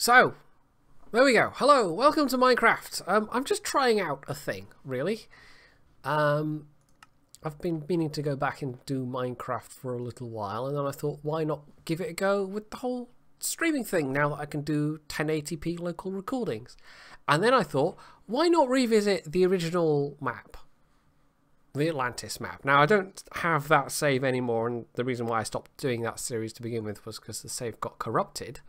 So, there we go. Hello, welcome to Minecraft. I'm just trying out a thing, really. I've been meaning to go back and do Minecraft for a little while, and then I thought, why not give it a go with the whole streaming thing now that I can do 1080p local recordings. And then I thought, why not revisit the original map? The Atlantis map. Now, I don't have that save anymore, and the reason why I stopped doing that series to begin with was because the save got corrupted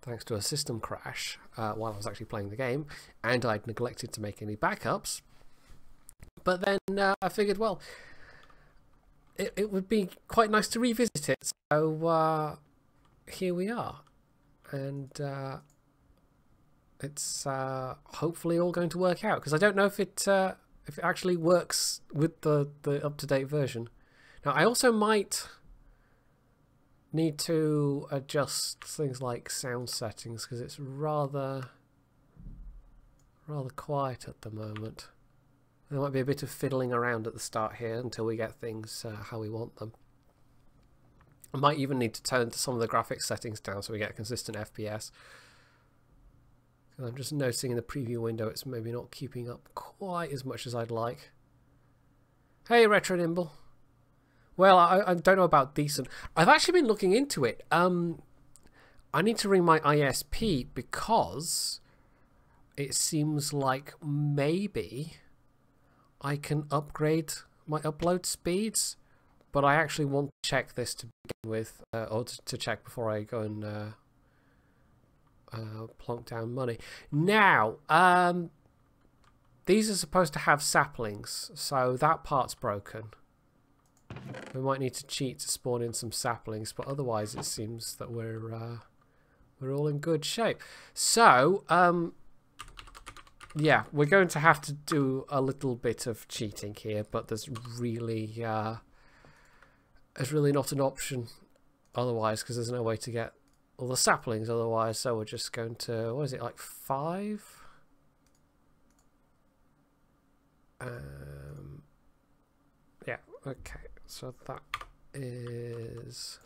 thanks to a system crash while I was actually playing the game, and I'd neglected to make any backups. But then I figured, well, it would be quite nice to revisit it, so here we are. And it's hopefully all going to work out, because I don't know if it actually works with the up-to-date version. Now, I also might need to adjust things like sound settings, because it's rather quiet at the moment. There might be a bit of fiddling around at the start here until we get things how we want them. I might even need to turn some of the graphics settings down so we get a consistent FPS. I'm just noticing in the preview window it's maybe not keeping up quite as much as I'd like. Hey, Retro Nimble. Well, I don't know about decent. I've actually been looking into it. I need to ring my ISP because it seems like maybe I can upgrade my upload speeds, but I actually want to check this to begin with, or to check before I go and plonk down money. Now, these are supposed to have saplings, so that part's broken. We might need to cheat to spawn in some saplings, but otherwise it seems that we're all in good shape. So, yeah, we're going to have to do a little bit of cheating here, but there's really not an option otherwise, because there's no way to get all the saplings otherwise. So we're just going to, what is it, like 5? Yeah, okay. So that is...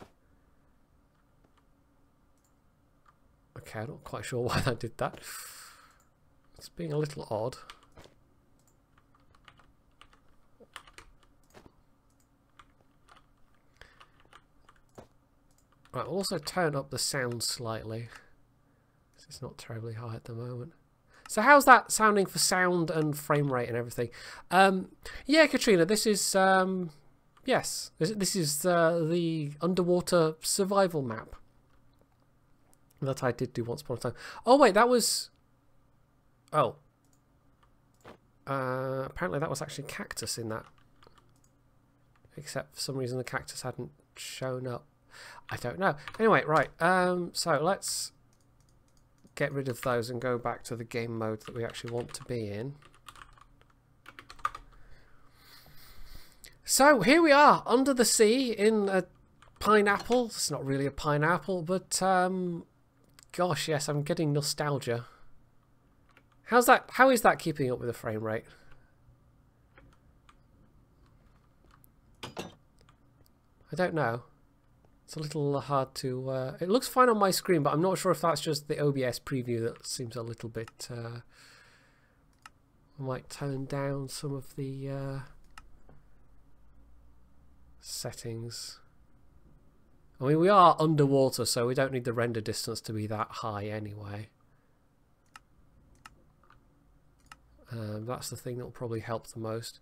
Okay, I'm not quite sure why I did that. It's being a little odd. Right, we'll also turn up the sound slightly. It's not terribly high at the moment. So how's that sounding for sound and frame rate and everything? Yeah, Katrina, this is... yes, this is the underwater survival map that I did do once upon a time. Oh wait, that was... Oh. Apparently that was actually cactus in that. Except for some reason the cactus hadn't shown up. I don't know. Anyway, right. So let's get rid of those and go back to the game mode that we actually want to be in. So here we are, under the sea in a pineapple. It's not really a pineapple, but gosh, yes, I'm getting nostalgia. How's that? How is that keeping up with the frame rate? I don't know. It's a little hard to... it looks fine on my screen, but I'm not sure if that's just the OBS preview that seems a little bit... I might tone down some of the settings. I mean, we are underwater, so we don't need the render distance to be that high anyway. That's the thing that will probably help the most.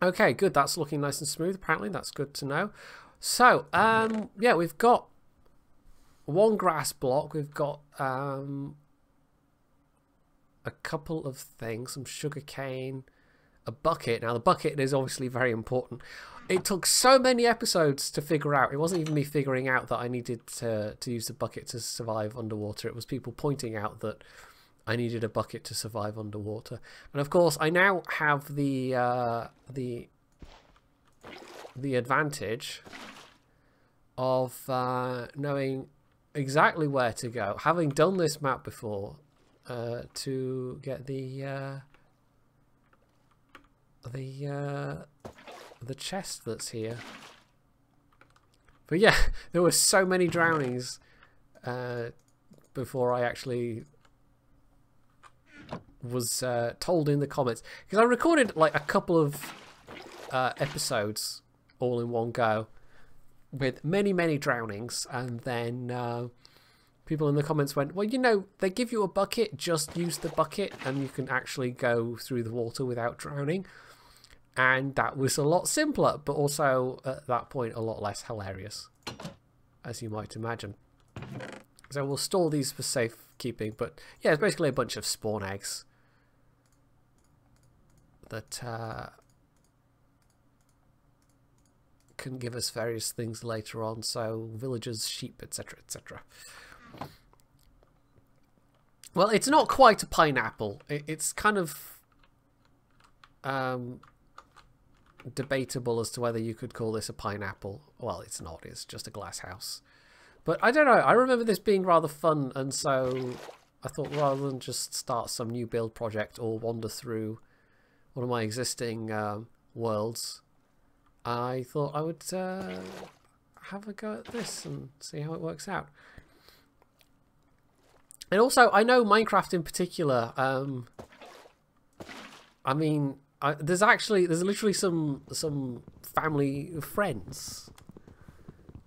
Okay, good. That's looking nice and smooth. Apparently, that's good to know. So, yeah, we've got one grass block. We've got a couple of things, some sugar cane, a bucket. Now, the bucket is obviously very important. It took so many episodes to figure out. It wasn't even me figuring out that I needed to use the bucket to survive underwater. It was people pointing out that I needed a bucket to survive underwater. And of course, I now have the advantage of knowing exactly where to go, having done this map before, to get the chest that's here. But yeah, there were so many drownings before I actually was told in the comments, because I recorded like a couple of episodes all in one go with many drownings, and then people in the comments went, well, you know, they give you a bucket, just use the bucket and you can actually go through the water without drowning. And that was a lot simpler, but also at that point a lot less hilarious, as you might imagine. So we'll store these for safekeeping, but yeah, it's basically a bunch of spawn eggs that can give us various things later on, so villagers, sheep, etc, etc. Well, it's not quite a pineapple. It's kind of debatable as to whether you could call this a pineapple. Well, it's not. It's just a glass house. But I don't know. I remember this being rather fun, and so I thought rather than just start some new build project or wander through one of my existing worlds, I thought I would have a go at this and see how it works out. And also, I know Minecraft in particular, I mean, there's literally some family friends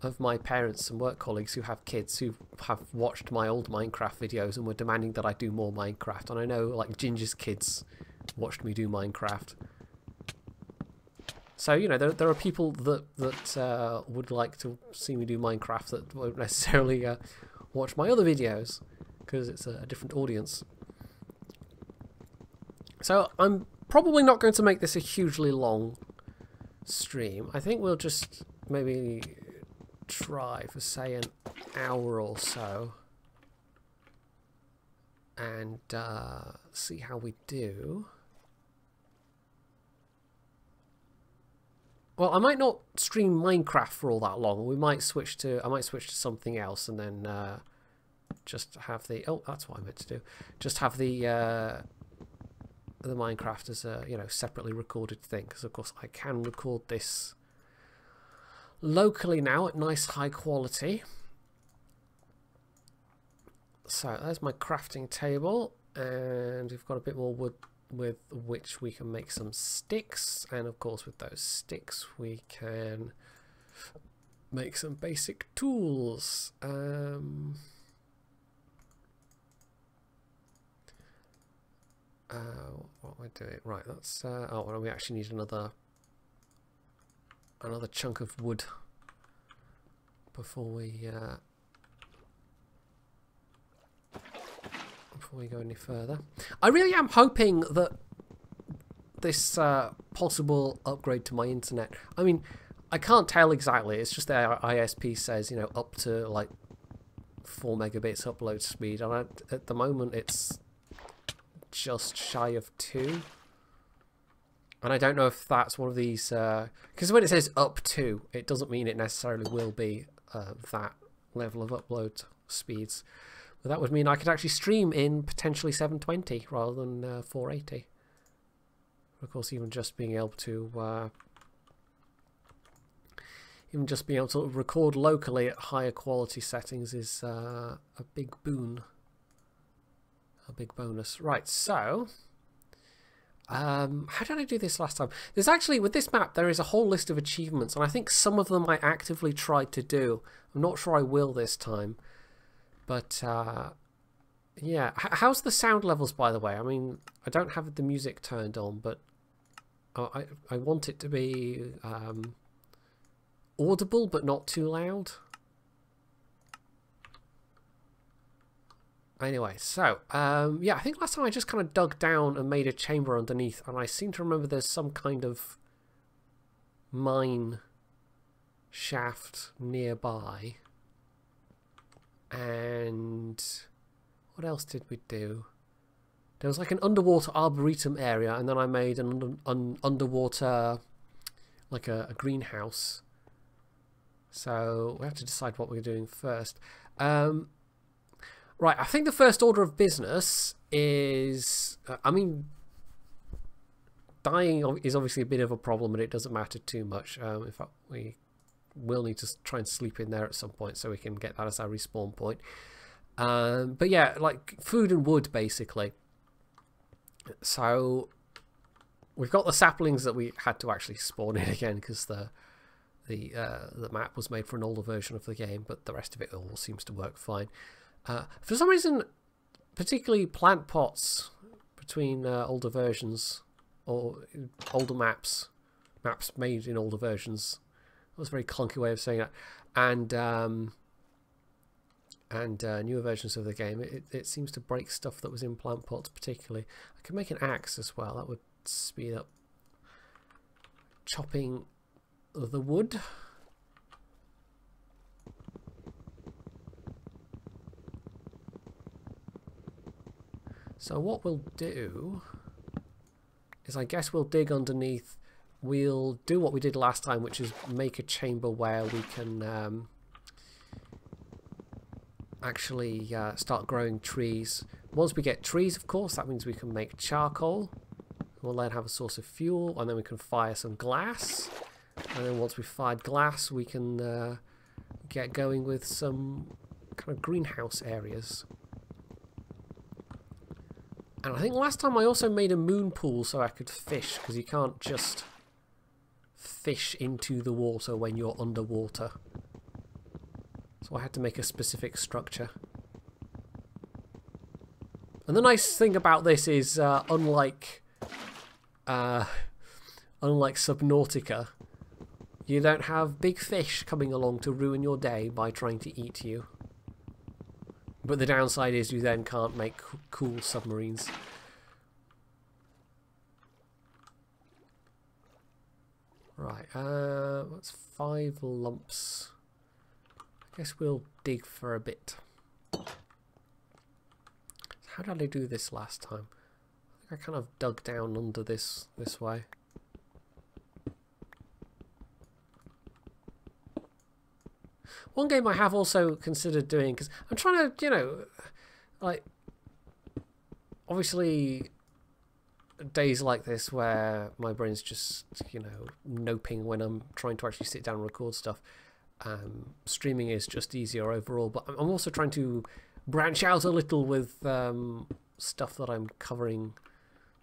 of my parents and work colleagues who have kids who have watched my old Minecraft videos and were demanding that I do more Minecraft. And I know, like, Ginger's kids watched me do Minecraft. So, you know, there are people that would like to see me do Minecraft that won't necessarily watch my other videos, because it's a different audience. So I'm probably not going to make this a hugely long stream. I think we'll just maybe try for, say, an hour or so and see how we do. Well, I might not stream Minecraft for all that long. I might switch to something else, and then just have the, oh, that's what I meant to do. Just have the Minecraft as a, you know, separately recorded thing, because of course I can record this locally now at nice high quality. So there's my crafting table, and we've got a bit more wood with which we can make some sticks, and of course with those sticks we can make some basic tools. What we're doing, right, that's oh well, we actually need another chunk of wood before we go any further. I really am hoping that this possible upgrade to my internet, I mean, I can't tell exactly, it's just the ISP says, you know, up to like 4 megabits upload speed, and at the moment it's just shy of 2, and I don't know if that's one of these, because when it says up to, it doesn't mean it necessarily will be that level of upload speeds. But that would mean I could actually stream in potentially 720 rather than 480. Of course, even just being able to record locally at higher quality settings is a big boon, a big bonus. Right, so how did I do this last time? There's actually, with this map, there is a whole list of achievements, and I think some of them I actively tried to do. I'm not sure I will this time. But, yeah. How's the sound levels, by the way? I mean, I don't have the music turned on, but I want it to be audible, but not too loud. Anyway, so, yeah, I think last time I just kind of dug down and made a chamber underneath, and I seem to remember there's some kind of mine shaft nearby. And what else did we do? There was like an underwater arboretum area, and then I made an underwater, like a greenhouse. So we have to decide what we're doing first. Right, I think the first order of business is, I mean, dying is obviously a bit of a problem, but it doesn't matter too much. In fact, we will need to try and sleep in there at some point so we can get that as our respawn point. But yeah, like food and wood basically. So we've got the saplings that we had to actually spawn in again because the map was made for an older version of the game, but the rest of it all seems to work fine. For some reason, particularly plant pots between older versions or older maps made in older versions. That was a very clunky way of saying that. And newer versions of the game, it seems to break stuff that was in plant pots particularly. I could make an axe as well. That would speed up chopping the wood. So what we'll do is, I guess we'll dig underneath. We'll do what we did last time, which is make a chamber where we can actually start growing trees. Once we get trees, of course, that means we can make charcoal. We'll then have a source of fuel, and then we can fire some glass. And then once we've fired glass, we can get going with some kind of greenhouse areas. And I think last time I also made a moon pool so I could fish, because you can't just fish into the water when you're underwater. So I had to make a specific structure. And the nice thing about this is, unlike Subnautica, you don't have big fish coming along to ruin your day by trying to eat you. But the downside is you then can't make cool submarines. Right, that's 5 lumps. I guess we'll dig for a bit. How did I do this last time? I think I kind of dug down under this way. One game I have also considered doing, because I'm trying to, you know, like, obviously days like this where my brain's just, you know, noping when I'm trying to actually sit down and record stuff. Streaming is just easier overall, but I'm also trying to branch out a little with stuff that I'm covering.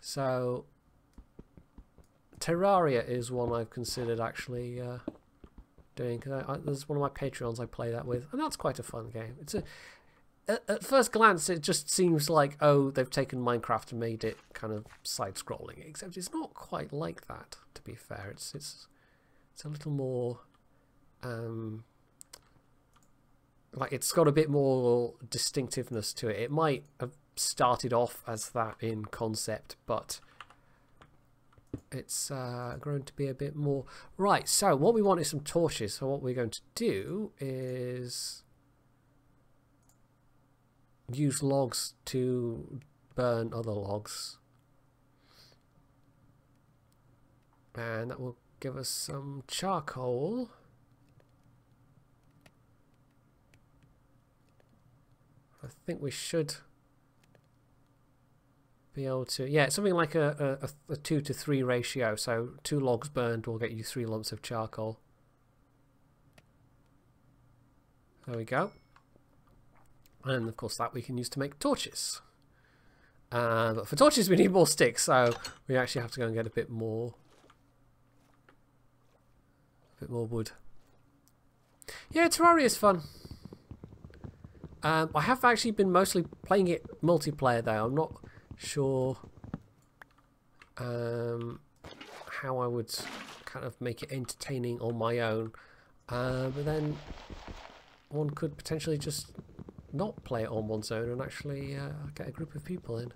So Terraria is one I've considered actually doing, because there's one of my Patreons I play that with, and that's quite a fun game. It's at first glance it just seems like, oh, they've taken Minecraft and made it kind of side-scrolling, except it's not quite like that, to be fair. It's a little more like, it's got a bit more distinctiveness to it. It might have started off as that in concept, but it's grown to be a bit more. Right, so what we want is some torches. So what we're going to do is use logs to burn other logs, and that will give us some charcoal. I think we should be able to, yeah, something like a 2 to 3 ratio. So 2 logs burned will get you 3 lumps of charcoal. There we go. And of course that we can use to make torches. But for torches we need more sticks, so we actually have to go and get a bit more wood. Yeah, Terraria is fun. I have actually been mostly playing it multiplayer though. I'm not sure how I would kind of make it entertaining on my own. But then one could potentially just not play it on one's own and actually get a group of people in.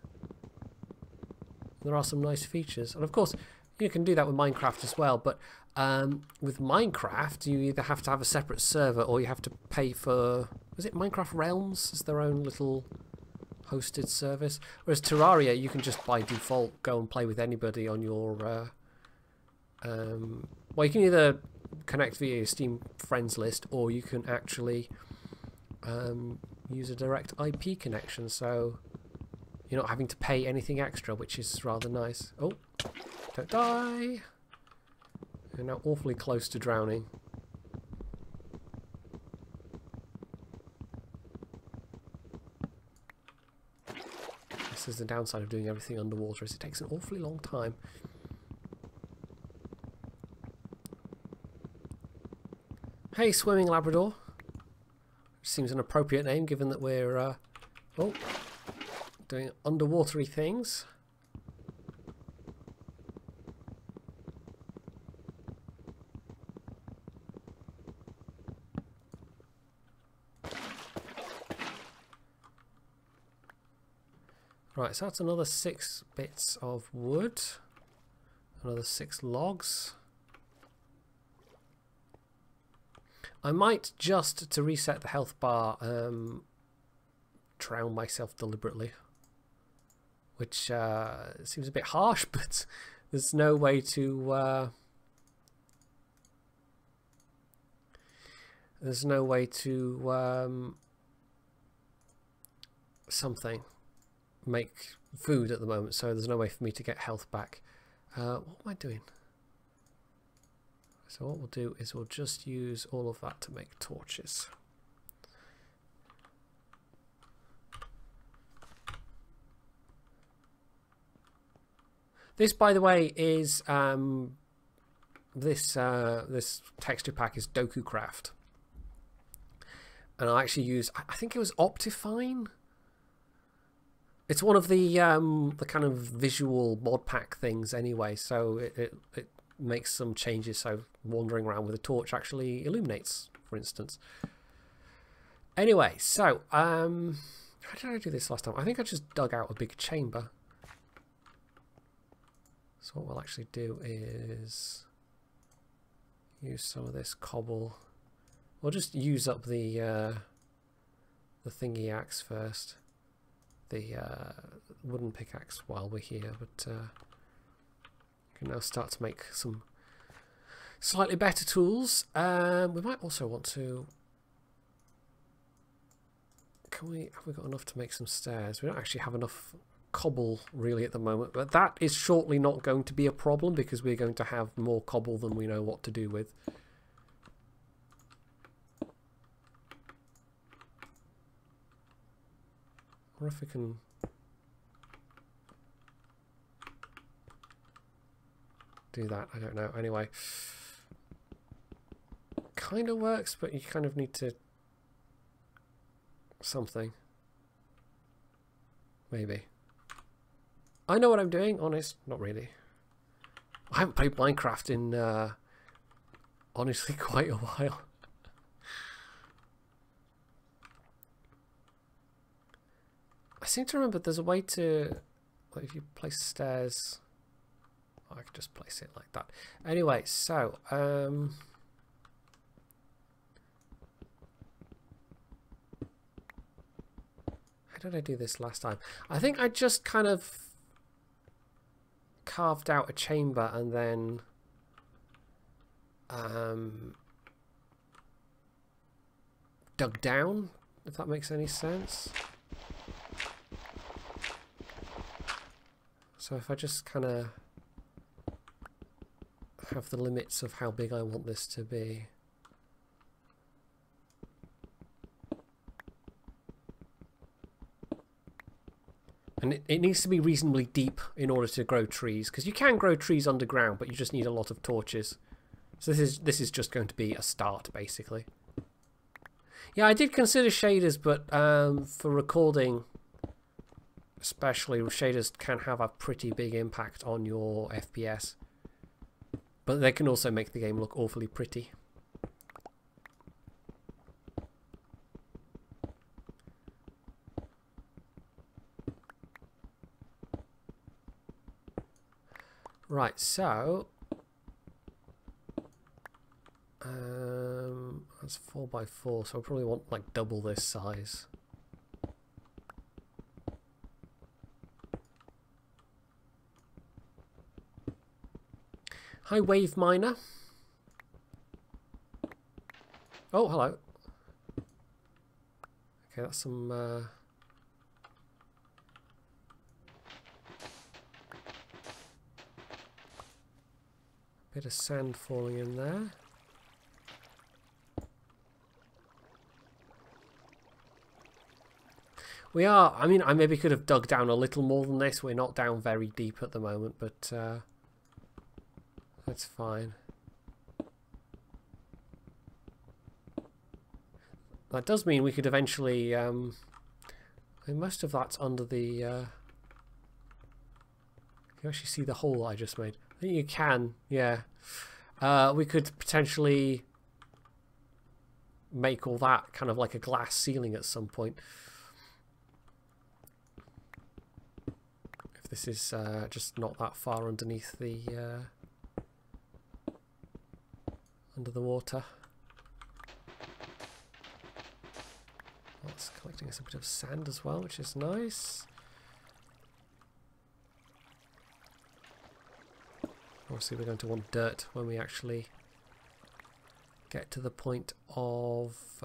There are some nice features, and of course you can do that with Minecraft as well, but with Minecraft you either have to have a separate server or you have to pay for, is it Minecraft Realms is their own little hosted service, whereas Terraria you can just by default go and play with anybody on your well, you can either connect via your Steam friends list or you can actually use a direct IP connection, so you're not having to pay anything extra, which is rather nice. Oh, don't die. You're now awfully close to drowning. is the downside of doing everything underwater, is it takes an awfully long time. Hey, Swimming Labrador. Seems an appropriate name given that we're doing underwatery things. Right, so that's another 6 bits of wood, another 6 logs. I might, just to reset the health bar, drown myself deliberately, which seems a bit harsh, but there's no way to make food at the moment, so there's no way for me to get health back. What am I doing? So what we'll do is we'll just use all of that to make torches. This, by the way, is this texture pack is DokuCraft, and I actually use, I think it was Optifine. It's one of the kind of visual mod pack things anyway, so it makes some changes, so wandering around with a torch actually illuminates, for instance. Anyway, so how did I do this last time? I think I just dug out a big chamber. So what we'll actually do is use some of this cobble. We'll just use up the thingy axe first. The wooden pickaxe while we're here, but we can now start to make some slightly better tools. We might also want to. Have we got enough to make some stairs? We don't actually have enough cobble really at the moment, but that is shortly not going to be a problem because we're going to have more cobble than we know what to do with. Or if we can do that, I don't know. Anyway, kind of works, but you kind of need to something. Maybe. I know what I'm doing, honest, not really. I haven't played Minecraft in honestly quite a while. I seem to remember there's a way to, like, if you place stairs, I could just place it like that. Anyway, so how did I do this last time? I think I just kind of carved out a chamber and then dug down, if that makes any sense. So if I just kind of have the limits of how big I want this to be. And it needs to be reasonably deep in order to grow trees, because you can grow trees underground, but you just need a lot of torches. So this is just going to be a start, basically. Yeah, I did consider shaders, but for recording, especially, shaders can have a pretty big impact on your FPS. But they can also make the game look awfully pretty. Right, so that's 4x4, so I probably want like double this size. Hi, Wave Miner. Oh, hello. Okay, that's some bit of sand falling in there. We are. I mean, I maybe could have dug down a little more than this. We're not down very deep at the moment, but that's fine. That does mean we could eventually... most of that's under the... you actually see the hole I just made. I think you can, yeah. We could potentially make all that kind of like a glass ceiling at some point. If this is just not that far underneath the... under the water. It's collecting us a bit of sand as well, which is nice. Obviously we're going to want dirt when we actually get to the point of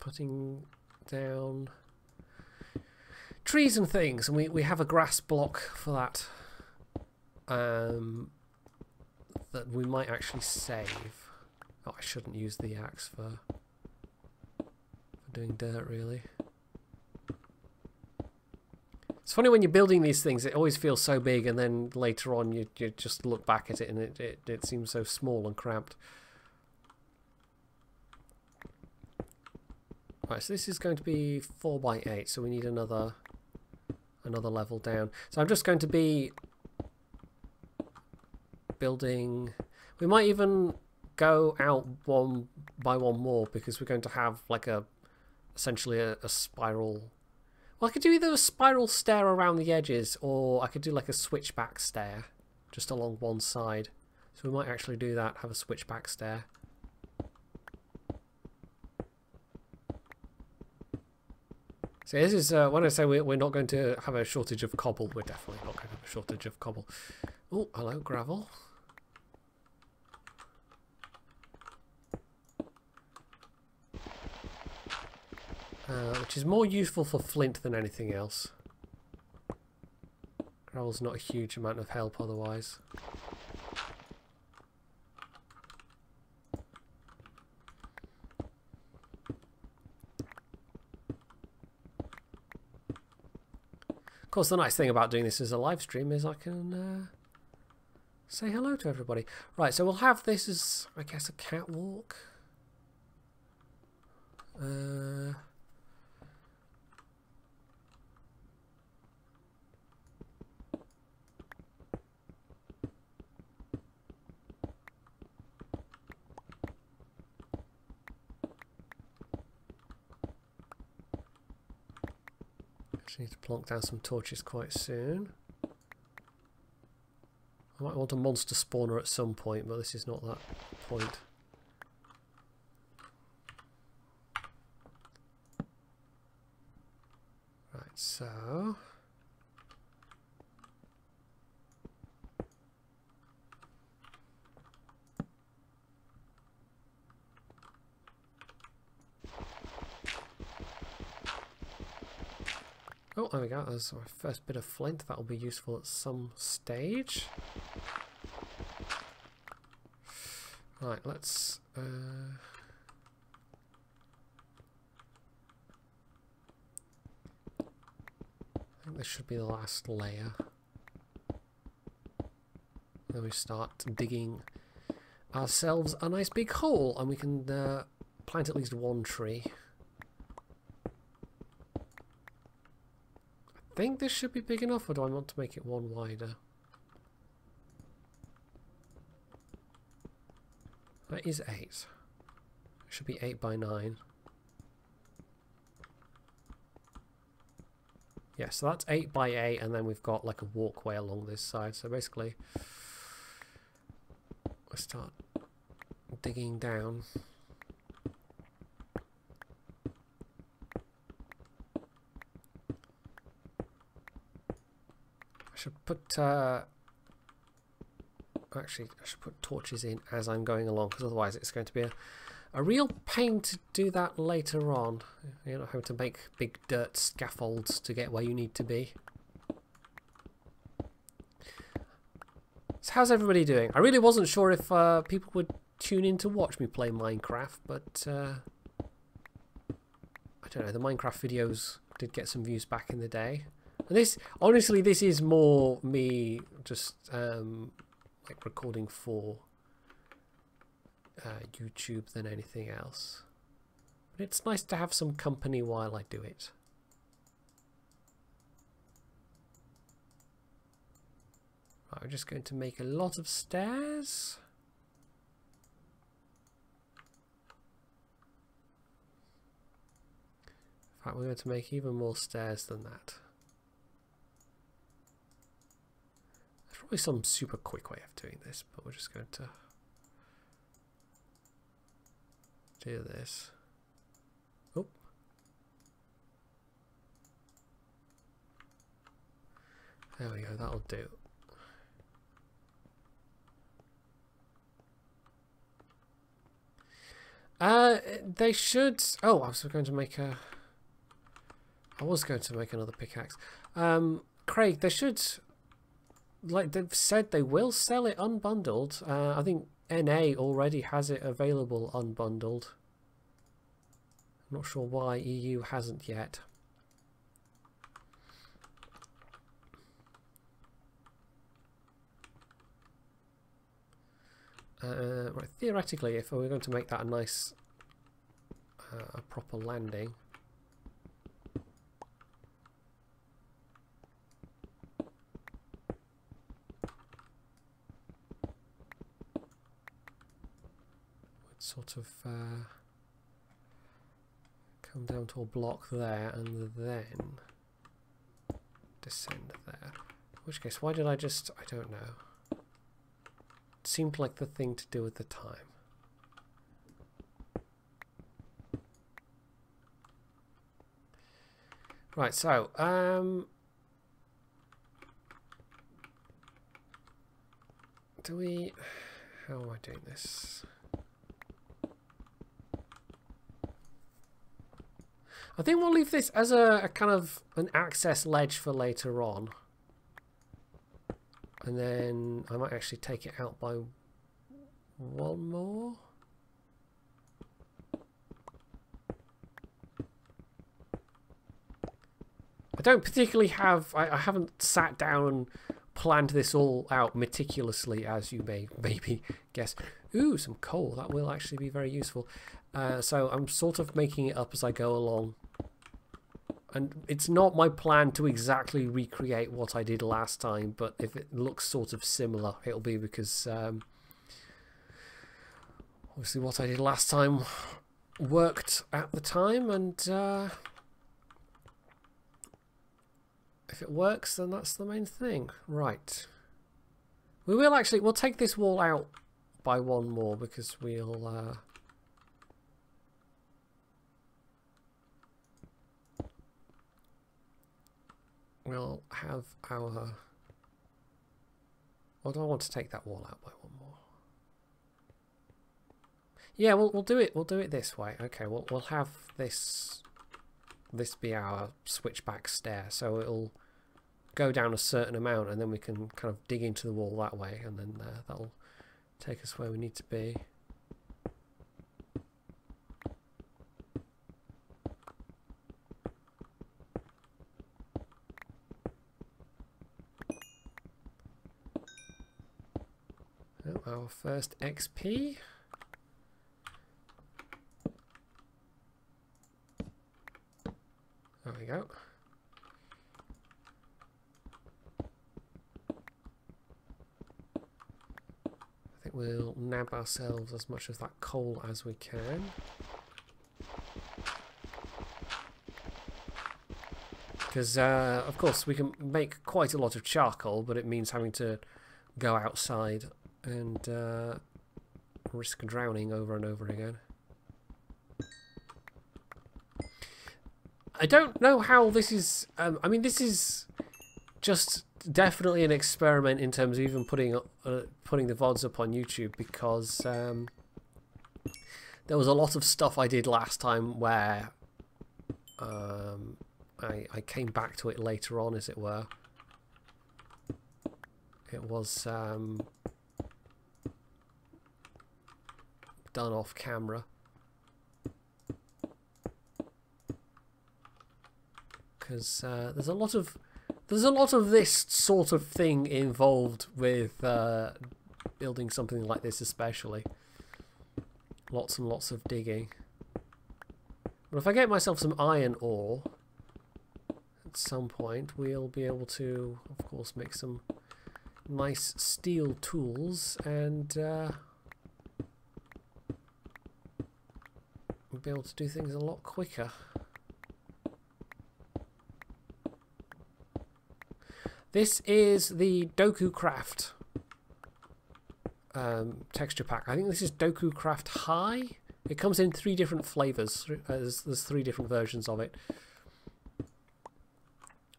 putting down trees and things, and we have a grass block for that that we might actually save. Oh, I shouldn't use the axe for doing dirt, really. It's funny when you're building these things, it always feels so big, and then later on you just look back at it and it seems so small and cramped. Right, so this is going to be 4 by 8, so we need another level down. So I'm just going to be building... We might even go out one by one more, because we're going to have like essentially a spiral. Well, I could do either a spiral stair around the edges, or I could do like a switchback stair just along one side. So we might actually do that, have a switchback stair. So this is, when I say we're not going to have a shortage of cobble, we're definitely not going to have a shortage of cobble. Oh, hello, gravel. Which is more useful for flint than anything else. Gravel's not a huge amount of help otherwise. Of course, the nice thing about doing this as a live stream is I can say hello to everybody. Right, so we'll have this as, I guess, a catwalk. Need to plonk down some torches quite soon. I might want a monster spawner at some point, but this is not that point. Right, so... Oh, there we go. There's our first bit of flint. That will be useful at some stage. Right, let's... I think this should be the last layer. Then we start digging ourselves a nice big hole, and we can plant at least one tree. I think this should be big enough, or do I want to make it one wider? That is 8. It should be 8 by 9. Yeah, so that's 8 by 8, and then we've got like a walkway along this side. So basically, I start digging down. I should put actually I should put torches in as I'm going along, because otherwise it's going to be a real pain to do that later on. You're not having to make big dirt scaffolds to get where you need to be. So how's everybody doing? I really wasn't sure if people would tune in to watch me play Minecraft, but I don't know, the Minecraft videos did get some views back in the day. And this, honestly, this is more me just like recording for YouTube than anything else. But it's nice to have some company while I do it. Right, I'm just going to make a lot of stairs. In fact, we're going to make even more stairs than that. There's probably some super quick way of doing this, but we're just going to do this. Oh. There we go, that'll do. They should... Oh, I was going to make a... I was going to make another pickaxe. Craig, they should... Like they've said, they will sell it unbundled. I think NA already has it available unbundled. I'm not sure why EU hasn't yet. Right, theoretically, if we were going to make that a nice, a proper landing, would sort of come down to a block there and then descend there. In which case, why did I just... I don't know. Seemed like the thing to do at the time. Right, so do we... How am I doing this? I think we'll leave this as a kind of an access ledge for later on. And then I might actually take it out by one more. I don't particularly have... I haven't sat down and planned this all out meticulously, as you may maybe guess. Ooh, some coal. That will actually be very useful. So I'm sort of making it up as I go along. And it's not my plan to exactly recreate what I did last time, but if it looks sort of similar, it'll be because obviously what I did last time worked at the time, and if it works, then that's the main thing. Right. We will actually, we'll take this wall out by one more because we'll... we'll have our... Well, do I want to take that wall out by one more? Yeah, we'll do it. We'll do it this way. Okay, we'll have this be our switchback stair, so it'll go down a certain amount, and then we can kind of dig into the wall that way, and then that'll take us where we need to be. Our first XP. There we go. I think we'll nab ourselves as much of that coal as we can. Because, of course, we can make quite a lot of charcoal, but it means having to go outside and risk drowning over and over again. I don't know how this is... I mean, this is just definitely an experiment in terms of even putting the VODs up on YouTube, because there was a lot of stuff I did last time where I came back to it later on, as it were. It was... done off camera. because there's a lot of this sort of thing involved with building something like this, especially. Lots and lots of digging. But if I get myself some iron ore, at some point we'll be able to, of course, make some nice steel tools, and we'll be able to do things a lot quicker. This is the Doku Craft texture pack. I think this is Doku Craft High. It comes in 3 different flavors. There's 3 different versions of it.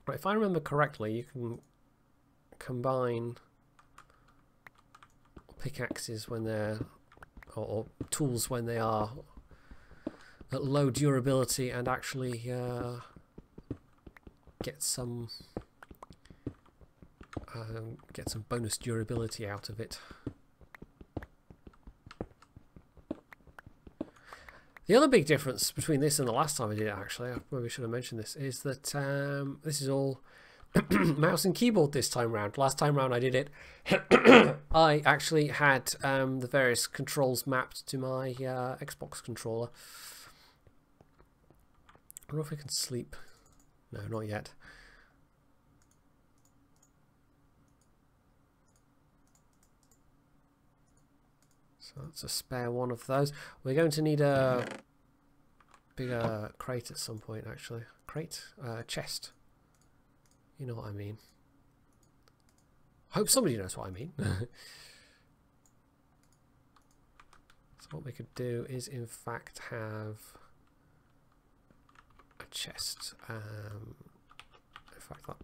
Right, if I remember correctly, you can combine pickaxes when they're, or tools when they are at low durability, and actually get some bonus durability out of it. The other big difference between this and the last time I did it, actually, I probably should have mentioned this, is that this is all mouse and keyboard this time round. Last time round I did it, I actually had the various controls mapped to my Xbox controller. I wonder if I can sleep. No, not yet. So that's a spare one of those. We're going to need a bigger crate at some point, actually. Crate? Chest. You know what I mean. I hope somebody knows what I mean. So what we could do is, in fact, have a chest. In fact, that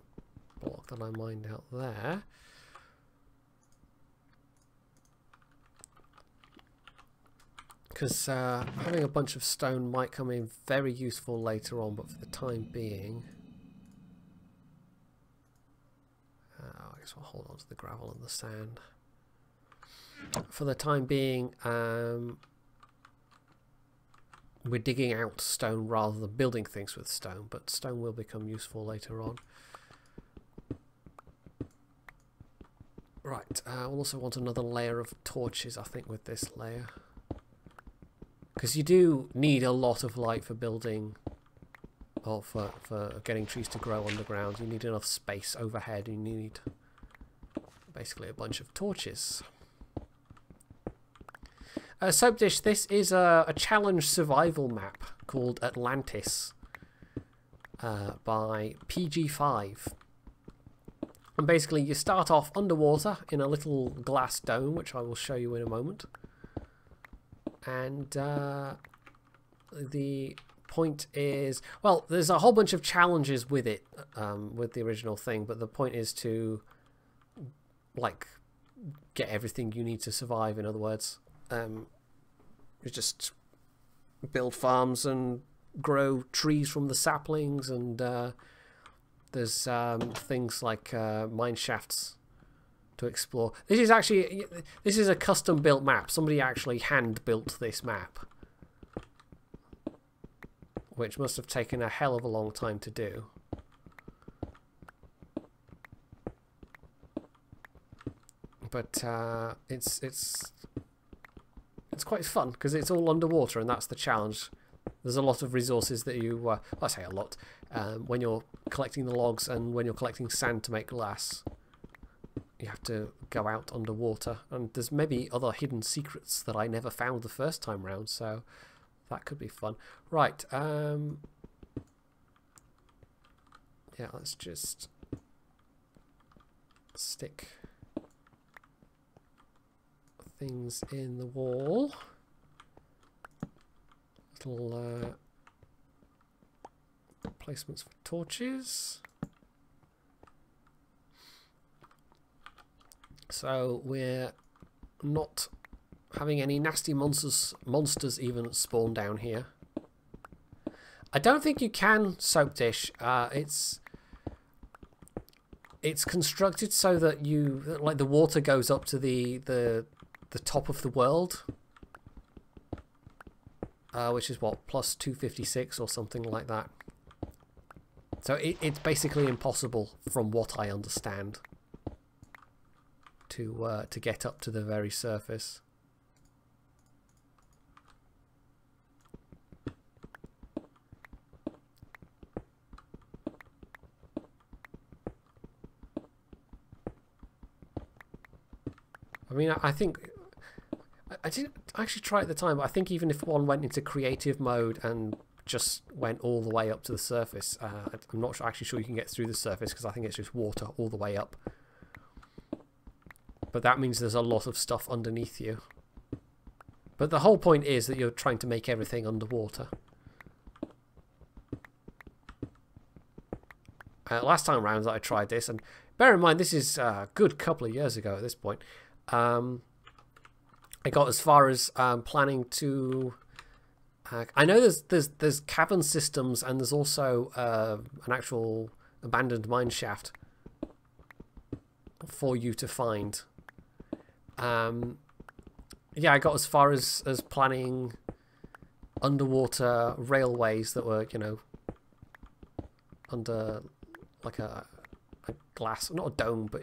block that I mined out there. Because having a bunch of stone might come in very useful later on, but for the time being, I guess we'll hold on to the gravel and the sand. For the time being, we're digging out stone rather than building things with stone, but stone will become useful later on. Right, we'll also want another layer of torches, I think, with this layer. Because you do need a lot of light for building, or for getting trees to grow underground. You need enough space overhead. You need basically a bunch of torches. Soap Dish, this is a challenge survival map called Atlantis by PG5. And basically you start off underwater in a little glass dome, which I will show you in a moment. And the point is, well, there's a whole bunch of challenges with it, with the original thing, but the point is to, like, get everything you need to survive, in other words. You just build farms and grow trees from the saplings, and there's things like mine shafts to explore. This is a custom built map. Somebody actually hand built this map, which must have taken a hell of a long time to do. But it's quite fun because it's all underwater, and that's the challenge. There's a lot of resources that you, well, I say a lot, when you're collecting the logs and when you're collecting sand to make glass. You have to go out underwater, and there's maybe other hidden secrets that I never found the first time round, so that could be fun. Right, yeah, let's just stick things in the wall. Little placements for torches. So we're not having any nasty monsters even spawn down here. I don't think you can soap dish. It's constructed so that you, like, the water goes up to the top of the world, which is what, plus 256 or something like that. So it's basically impossible, from what I understand, to get up to the very surface. I mean, I think I didn't actually try at the time, but I think even if one went into creative mode and just went all the way up to the surface, I'm not actually sure you can get through the surface, because I think it's just water all the way up. But that means there's a lot of stuff underneath you. But the whole point is that you're trying to make everything underwater. Last time round that I tried this, and bear in mind this is a good couple of years ago at this point, I got as far as planning to... I know there's cavern systems, and there's also an actual abandoned mine shaft for you to find. Yeah, I got as far as planning underwater railways that were, you know, under like a glass, not a dome, but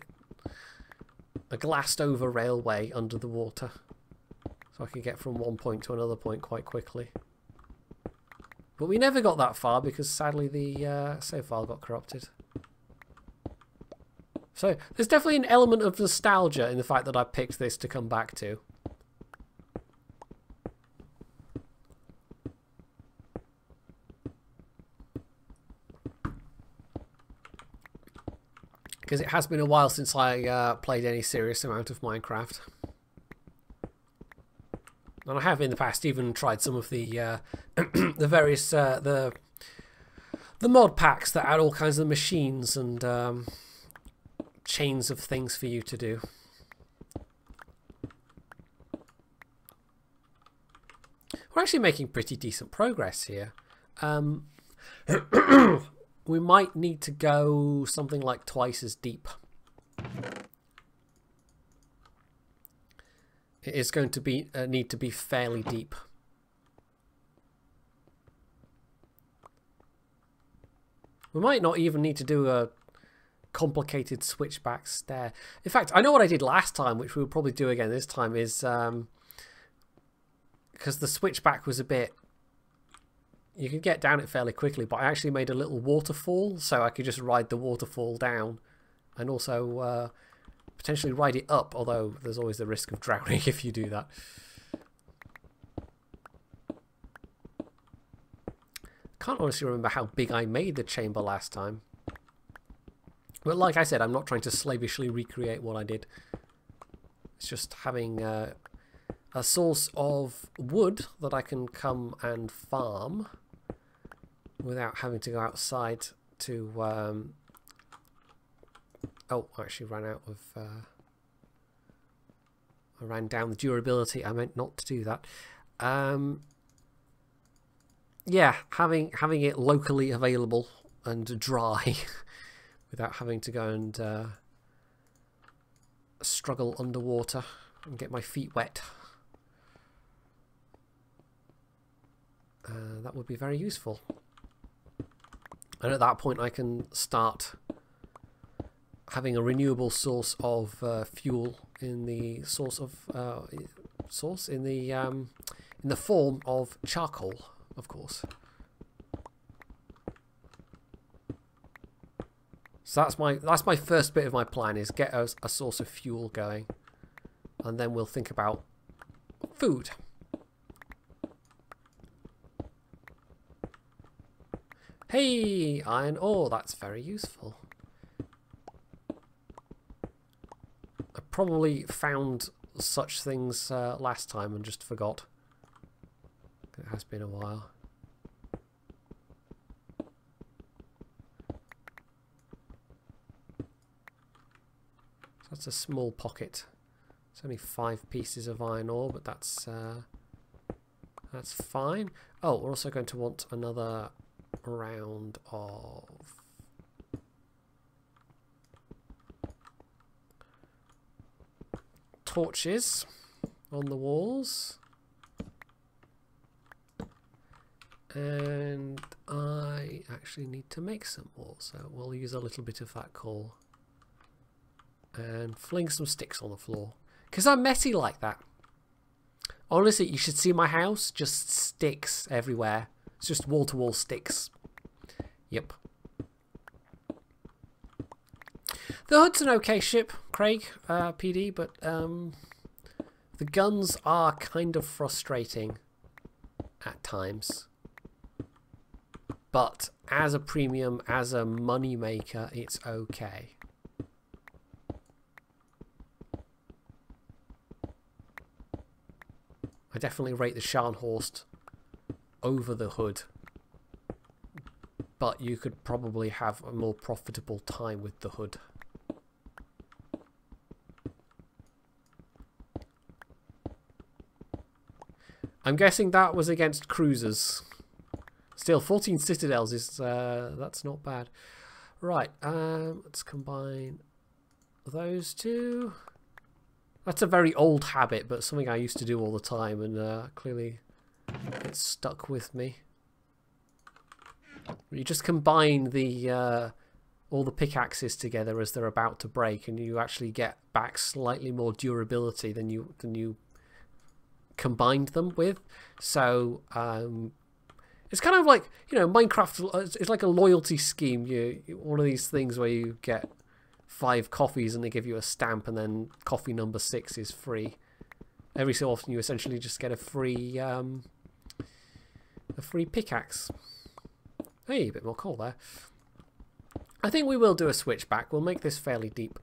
a glassed over railway under the water, so I could get from one point to another point quite quickly. But we never got that far because sadly the save file got corrupted. So there's definitely an element of nostalgia in the fact that I picked this to come back to. Because it has been a while since I played any serious amount of Minecraft. And I have in the past even tried some of the the various the mod packs that add all kinds of machines and chains of things for you to do. We're actually making pretty decent progress here. We might need to go something like twice as deep. It is going to be need to be fairly deep. We might not even need to do a complicated switchback stair. In fact, I know what I did last time, which we'll probably do again this time, is because the switchback was a bit... You could get down it fairly quickly, but I actually made a little waterfall, so I could just ride the waterfall down, and also potentially ride it up, although there's always the risk of drowning if you do that. Can't honestly remember how big I made the chamber last time. But like I said, I'm not trying to slavishly recreate what I did. It's just having a source of wood that I can come and farm without having to go outside to... Oh, I actually ran out of... I ran down the durability. I meant not to do that. Yeah, having it locally available and dry without having to go and struggle underwater and get my feet wet. That would be very useful. And at that point I can start having a renewable source of fuel in the in the form of charcoal, of course. So that's my first bit of my plan, is get a source of fuel going, and then we'll think about food. Hey, iron ore, that's very useful. I probably found such things last time and just forgot. It has been a while. So that's a small pocket. It's only 5 pieces of iron ore, but that's fine. Oh, we're also going to want another round of torches on the walls, And I actually need to make some more, so we'll use a little bit of that coal and fling some sticks on the floor because I'm messy like that. Honestly, you should see my house, just sticks everywhere. It's just wall-to-wall sticks. Yep. The Hood's an okay ship, Craig, PD, but the guns are kind of frustrating at times. But as a premium, as a money maker, it's okay. I definitely rate the Scharnhorst over the Hood. But you could probably have a more profitable time with the Hood. I'm guessing that was against cruisers. Still, 14 citadels is that's not bad. Right, let's combine those two. That's a very old habit, but something I used to do all the time, and clearly it's stuck with me. You just combine the all the pickaxes together as they're about to break, and you actually get back slightly more durability than you combined them with. So it's kind of like, you know, Minecraft. It's like a loyalty scheme. One of these things where you get 5 coffees and they give you a stamp, and then coffee number 6 is free. Every so often, you essentially just get a free pickaxe. Hey, a bit more coal there. I think we will do a switchback. We'll make this fairly deep.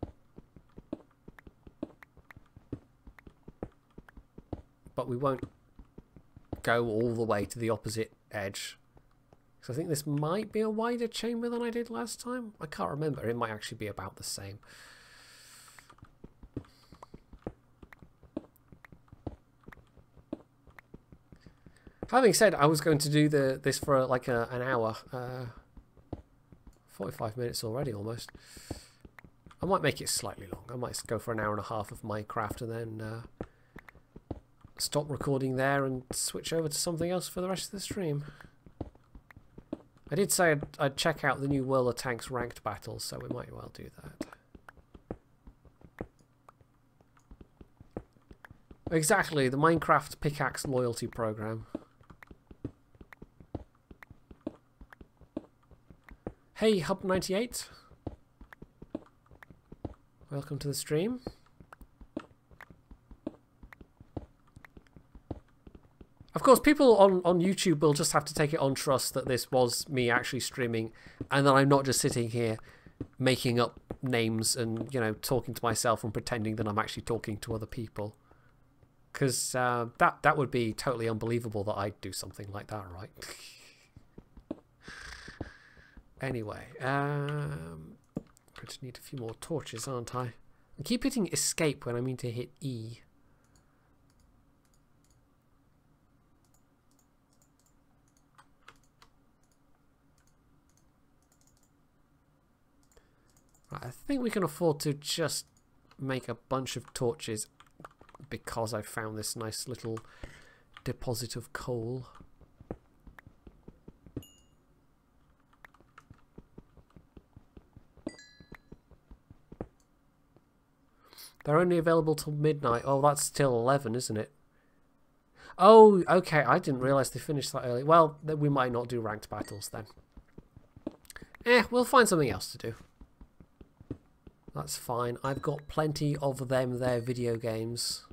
But we won't go all the way to the opposite edge. So I think this might be a wider chamber than I did last time. I can't remember. It might actually be about the same. Having said, I was going to do this for like an hour. 45 minutes already almost. I might make it slightly long. I might go for an hour and a half of Minecraft and then stop recording there and switch over to something else for the rest of the stream. I did say I'd check out the new World of Tanks ranked battles, so we might well do that. Exactly, the Minecraft pickaxe loyalty program. Hey, Hub98. Welcome to the stream. Of course, people on YouTube will just have to take it on trust that this was me actually streaming, and that I'm not just sitting here making up names and, you know, talking to myself and pretending that I'm actually talking to other people. Because that would be totally unbelievable that I'd do something like that, right? Anyway, going to need a few more torches, aren't I? I keep hitting escape when I mean to hit E. Right, I think we can afford to just make a bunch of torches because I found this nice little deposit of coal. They're only available till midnight. Oh, that's till 11, isn't it? Oh, okay. I didn't realise they finished that early. Well, then we might not do ranked battles then. We'll find something else to do. That's fine. I've got plenty of them there video games.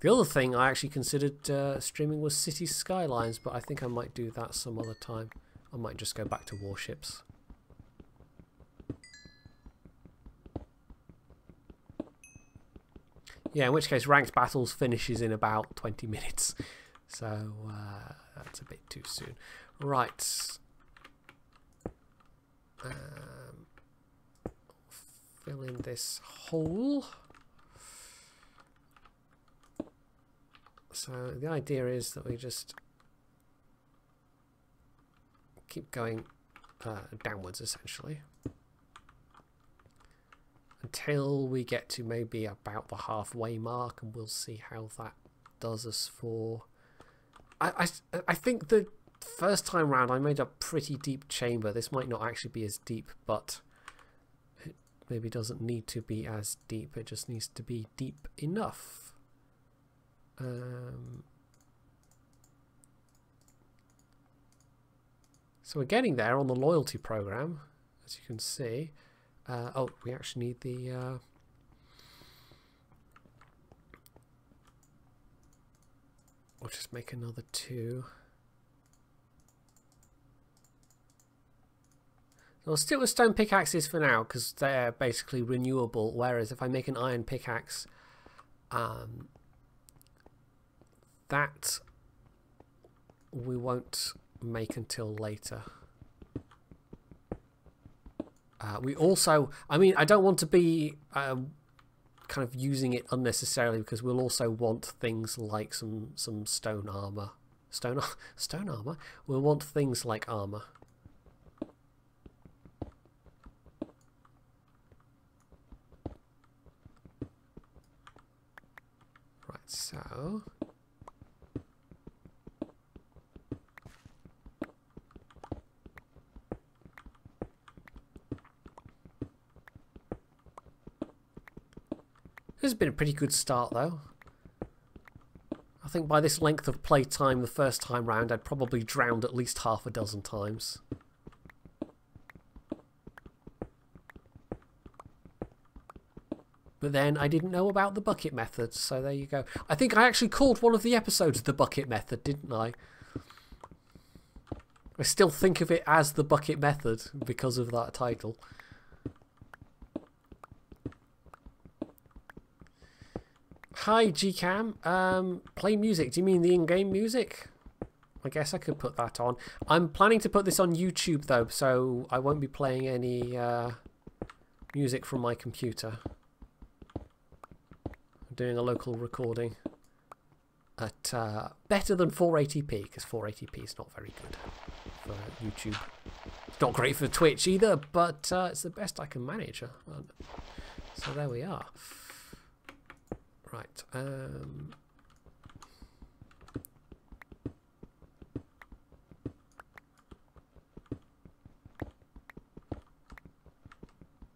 The other thing I actually considered streaming was City Skylines, but I think I might do that some other time. I might just go back to Warships. Yeah, in which case ranked battles finishes in about 20 minutes. So that's a bit too soon. Right. Fill in this hole. So the idea is that we just keep going downwards essentially until we get to maybe about the halfway mark, and we'll see how that does us for... I think the first time round I made a pretty deep chamber. This might not actually be as deep, but it maybe doesn't need to be as deep. It just needs to be deep enough. So we're getting there on the loyalty program, as you can see. Oh, we actually need the... we'll just make another 2. I'll stick with stone pickaxes for now because they're basically renewable, whereas if I make an iron pickaxe, that we won't make until later. We also, I mean, I don't want to be kind of using it unnecessarily because we'll also want things like some stone armor. Stone armor? We'll want things like armor. Right, so... This has been a pretty good start, though. I think by this length of playtime the first time round, I'd probably drowned at least half a dozen times. But then I didn't know about the bucket method, so there you go. I think I actually called one of the episodes the bucket method, didn't I? I still think of it as the bucket method because of that title. Hi Gcam, play music. Do you mean the in-game music? I guess I could put that on. I'm planning to put this on YouTube though, so I won't be playing any music from my computer. I'm doing a local recording at better than 480p, because 480p is not very good for YouTube. It's not great for Twitch either, but it's the best I can manage. So there we are. Right.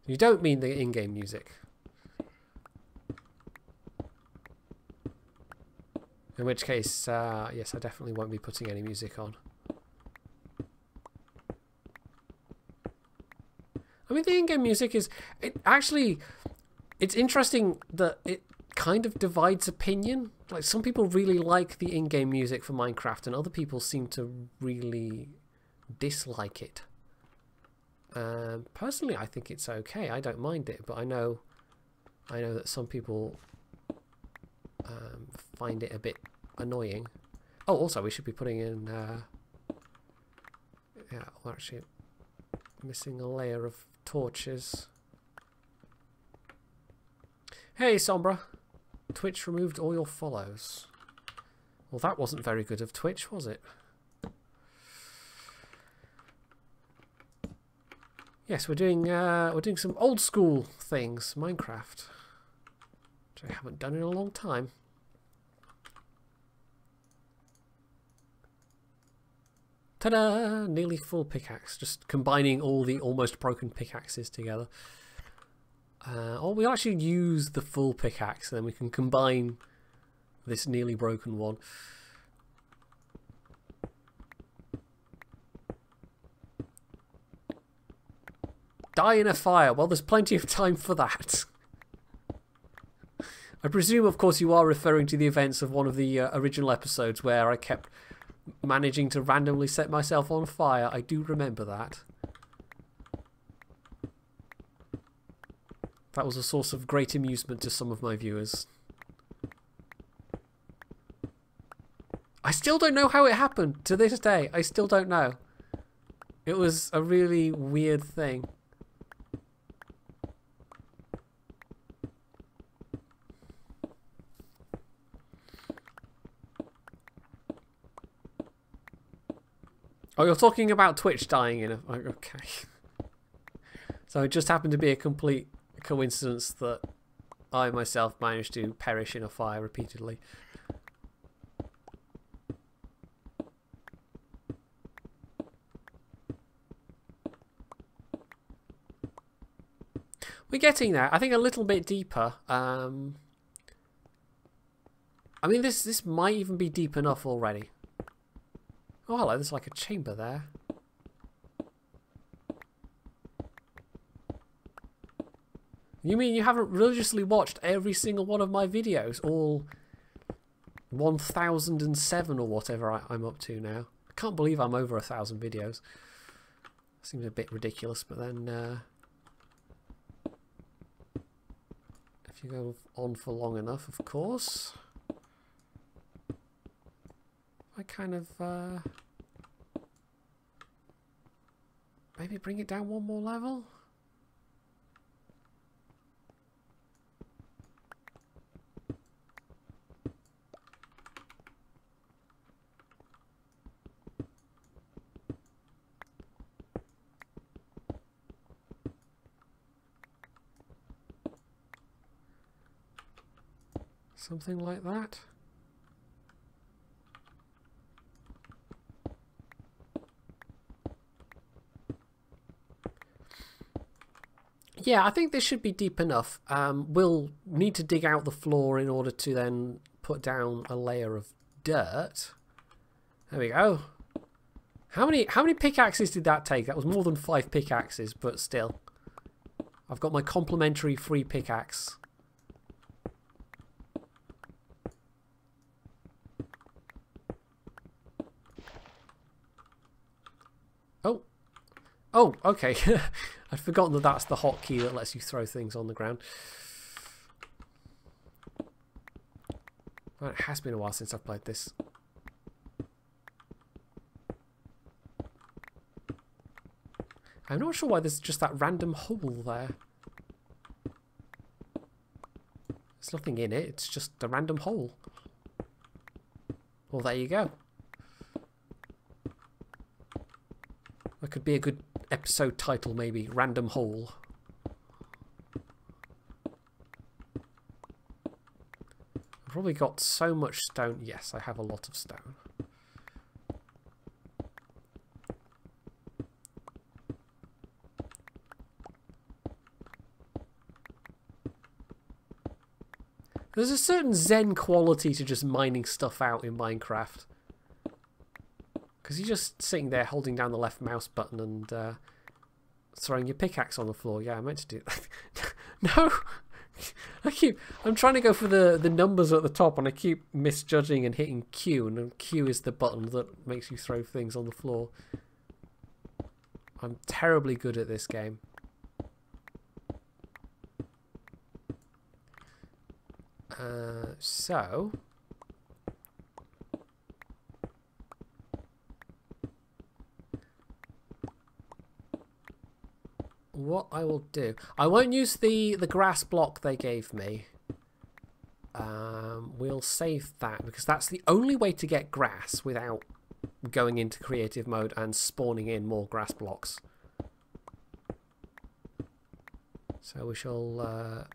You don't mean the in-game music. In which case, yes, I definitely won't be putting any music on. I mean, the in-game music is... It's interesting that it kind of divides opinion. Like, some people really like the in-game music for Minecraft, and other people seem to really dislike it. Personally, I think it's okay. I don't mind it, but I know that some people find it a bit annoying. Oh, also, we should be putting in... yeah, we're actually missing a layer of torches. Hey, Sombra. Twitch removed all your follows. Well, that wasn't very good of Twitch, was it? Yes, we're doing some old school things, Minecraft, which I haven't done in a long time. Ta-da! Nearly full pickaxe. Just combining all the almost broken pickaxes together. Or we'll actually use the full pickaxe, and then we can combine this nearly broken one. Die in a fire. Well, there's plenty of time for that. I presume, of course, you are referring to the events of one of the original episodes where I kept managing to randomly set myself on fire. I do remember that. That was a source of great amusement to some of my viewers. I still don't know how it happened. To this day, I still don't know. It was a really weird thing. Oh, you're talking about Twitch dying in a... Okay. So it just happened to be a complete coincidence that I myself managed to perish in a fire repeatedly. We're getting there. I think a little bit deeper. I mean, this might even be deep enough already. Oh, hello. There's like a chamber there. You mean you haven't religiously watched every single one of my videos? All 1007 or whatever I'm up to now. I can't believe I'm over 1,000 videos. Seems a bit ridiculous, but then if you go on for long enough, of course. I kind of maybe bring it down one more level. Something like that. Yeah, I think this should be deep enough. We'll need to dig out the floor in order to then put down a layer of dirt. There we go. How many pickaxes did that take? That was more than 5 pickaxes, but still. I've got my complimentary free pickaxe. Oh, okay. I'd forgotten that that's the hotkey that lets you throw things on the ground. Well, it has been a while since I've played this. I'm not sure why there's just that random hole there. There's nothing in it, it's just a random hole. Well, there you go. That could be a good episode title, maybe. Random hole. I've probably got so much stone. Yes, I have a lot of stone. There's a certain zen quality to just mining stuff out in Minecraft. Because you're just sitting there holding down the left mouse button and throwing your pickaxe on the floor. Yeah, I meant to do that. No! I'm trying to go for the numbers at the top and I keep misjudging and hitting Q. And Q is the button that makes you throw things on the floor. I'm terribly good at this game. So... what I will do... I won't use the grass block they gave me. We'll save that, because that's the only way to get grass without going into creative mode and spawning in more grass blocks. So we shall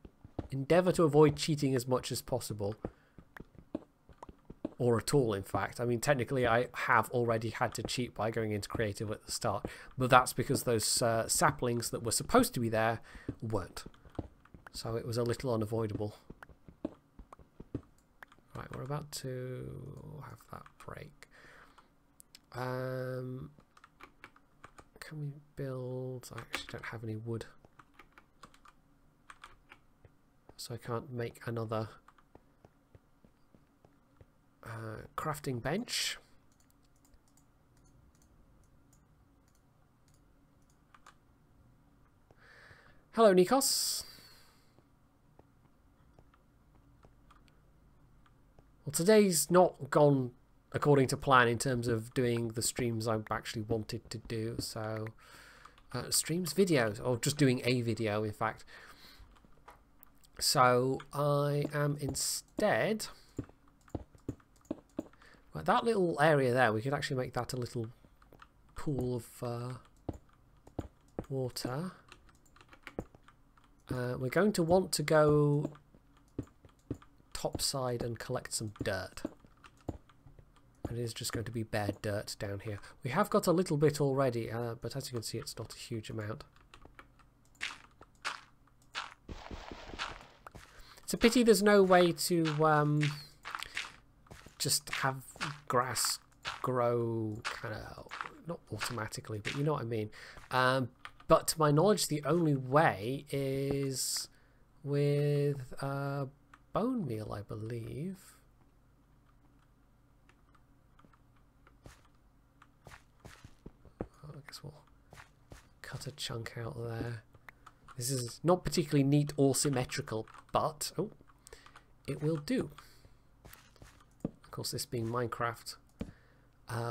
endeavour to avoid cheating as much as possible. Or at all, in fact. I mean, technically I have already had to cheat by going into creative at the start, but that's because those saplings that were supposed to be there weren't. So it was a little unavoidable. Right, we're about to have that break. Can we build... I actually don't have any wood. So I can't make another... crafting bench. Hello, Nikos. Well, today's not gone according to plan in terms of doing the streams I actually wanted to do. So, streams, videos, or just doing a video, in fact. So, I am instead... Right, that little area there, we could actually make that a little pool of water. We're going to want to go topside and collect some dirt. And it is just going to be bare dirt down here. We have got a little bit already, but as you can see, it's not a huge amount. It's a pity there's no way to just have grass grow kind of, not automatically, but you know what I mean. But to my knowledge, the only way is with bone meal, I believe. I guess we'll cut a chunk out there. This is not particularly neat or symmetrical, but oh, it will do. Of course, this being Minecraft,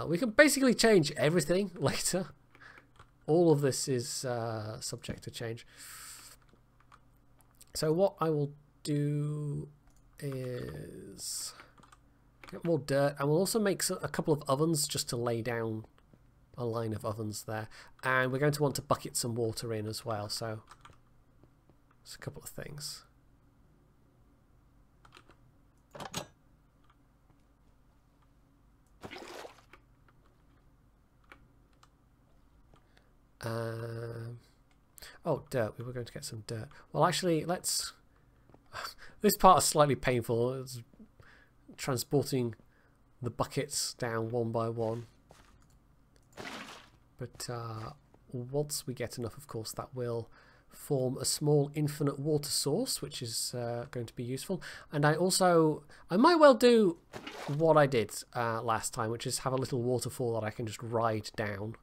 we can basically change everything later. All of this is subject to change. So what I will do is get more dirt, and we'll also make a couple of ovens just to lay down a line of ovens there. And we're going to want to bucket some water in as well, so it's a couple of things. Oh, dirt. We were going to get some dirt. Well, actually, let's... This part is slightly painful. It's transporting the buckets down one by one. But once we get enough, of course, that will form a small infinite water source, which is going to be useful. And I might well do what I did last time, which is have a little waterfall that I can just ride down.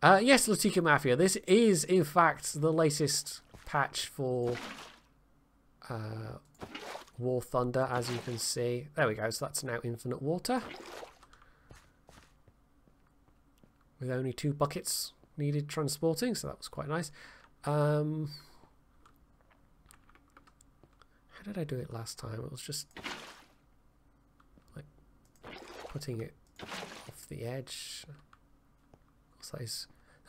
Yes, Latika Mafia, this is in fact the latest patch for War Thunder, as you can see. There we go, so that's now infinite water. With only 2 buckets needed transporting, so that was quite nice. How did I do it last time? It was just like putting it off the edge.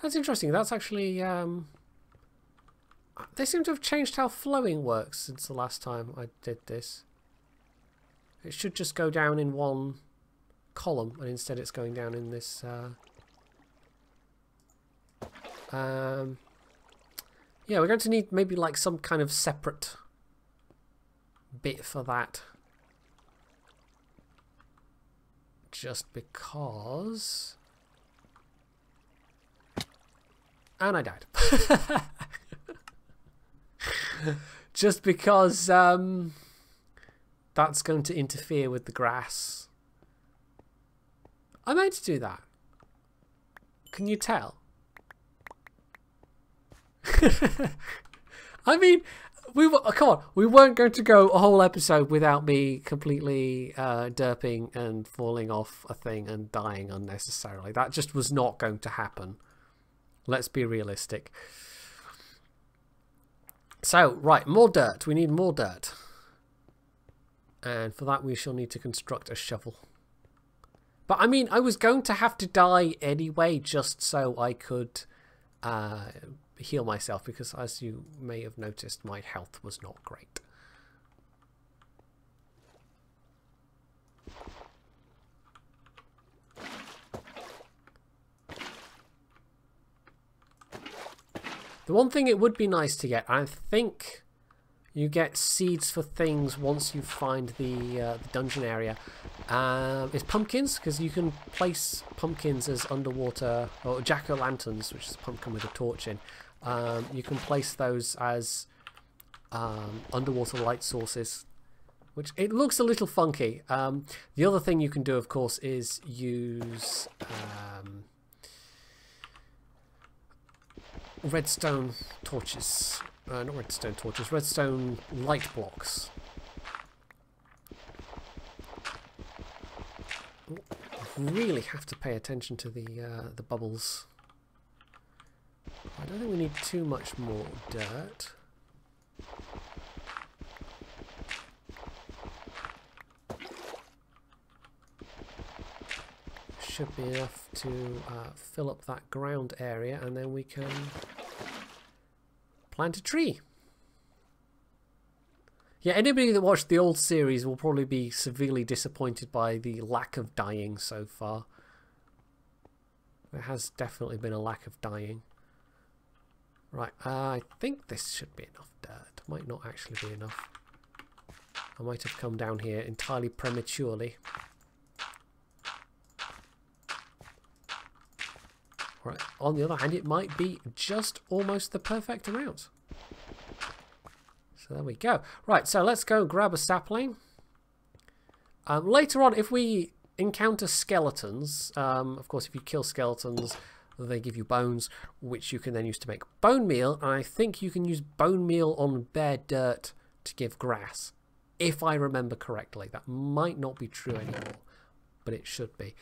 That's interesting. That's actually they seem to have changed how flowing works since the last time I did this. It should just go down in one column, and instead it's going down in this yeah, we're going to need maybe like some kind of separate bit for that, just because. And I died. Just because that's going to interfere with the grass. I meant to do that. Can you tell? I mean, come on, we weren't going to go a whole episode without me completely derping and falling off a thing and dying unnecessarily. That just was not going to happen. Let's be realistic. So, right, more dirt. We need more dirt. And for that we shall need to construct a shovel. But I mean, I was going to have to die anyway just so I could heal myself, because as you may have noticed, my health was not great. The one thing it would be nice to get, I think you get seeds for things once you find the dungeon area, is pumpkins, because you can place pumpkins as underwater, or jack-o'-lanterns, which is a pumpkin with a torch in. You can place those as underwater light sources, which it looks a little funky. The other thing you can do, of course, is use redstone torches. Not redstone torches, redstone light blocks. Really have to pay attention to the bubbles. I don't think we need too much more dirt. Should be enough to fill up that ground area, and then we can plant a tree. Yeah, anybody that watched the old series will probably be severely disappointed by the lack of dying so far. There has definitely been a lack of dying. Right, I think this should be enough dirt. Might not actually be enough. I might have come down here entirely prematurely. Right, on the other hand, it might be just almost the perfect amount. So there we go. Right, so let's go grab a sapling. Later on, if we encounter skeletons, of course, if you kill skeletons, they give you bones, which you can then use to make bone meal. And I think you can use bone meal on bare dirt to give grass, if I remember correctly. That might not be true anymore, but it should be.